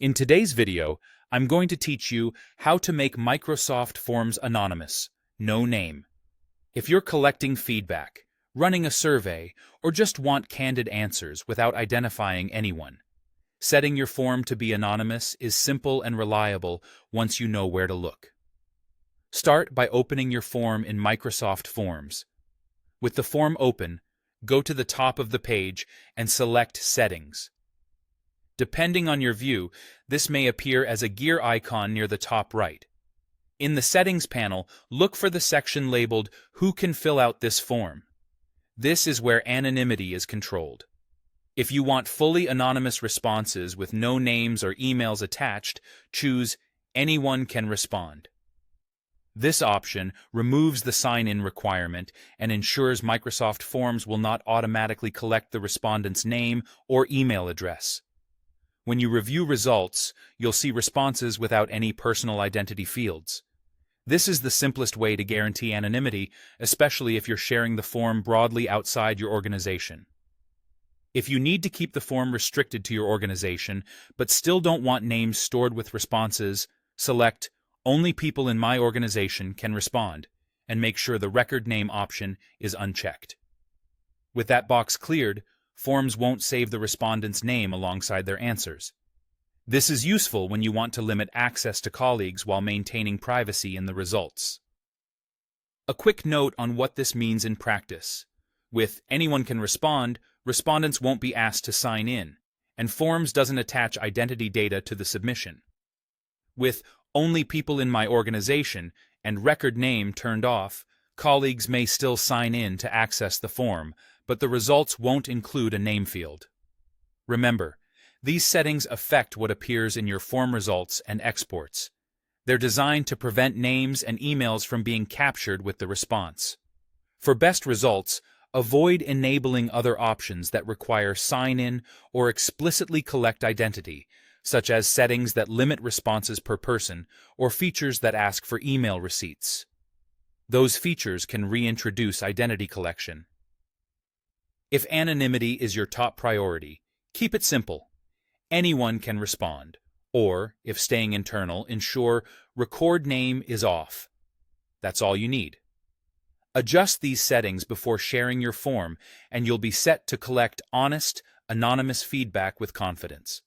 In today's video, I'm going to teach you how to make Microsoft Forms anonymous, no name. If you're collecting feedback, running a survey, or just want candid answers without identifying anyone, setting your form to be anonymous is simple and reliable once you know where to look. Start by opening your form in Microsoft Forms. With the form open, go to the top of the page and select Settings. Depending on your view, this may appear as a gear icon near the top right. In the Settings panel, look for the section labeled Who can fill out this form? This is where anonymity is controlled. If you want fully anonymous responses with no names or emails attached, choose Anyone can respond. This option removes the sign-in requirement and ensures Microsoft Forms will not automatically collect the respondent's name or email address. When you review results, you'll see responses without any personal identity fields. This is the simplest way to guarantee anonymity, especially if you're sharing the form broadly outside your organization. If you need to keep the form restricted to your organization, but still don't want names stored with responses, select Only people in my organization can respond, and make sure the record name option is unchecked. With that box cleared, Forms won't save the respondent's name alongside their answers. This is useful when you want to limit access to colleagues while maintaining privacy in the results. A quick note on what this means in practice. With Anyone can respond, respondents won't be asked to sign in, and Forms doesn't attach identity data to the submission. With Only people in my organization and record name turned off, colleagues may still sign in to access the form, but the results won't include a name field. Remember, these settings affect what appears in your form results and exports. They're designed to prevent names and emails from being captured with the response. For best results, avoid enabling other options that require sign-in or explicitly collect identity, such as settings that limit responses per person or features that ask for email receipts. Those features can reintroduce identity collection. If anonymity is your top priority, keep it simple. Anyone can respond, or, if staying internal, ensure Record Name is off. That's all you need. Adjust these settings before sharing your form, and you'll be set to collect honest, anonymous feedback with confidence.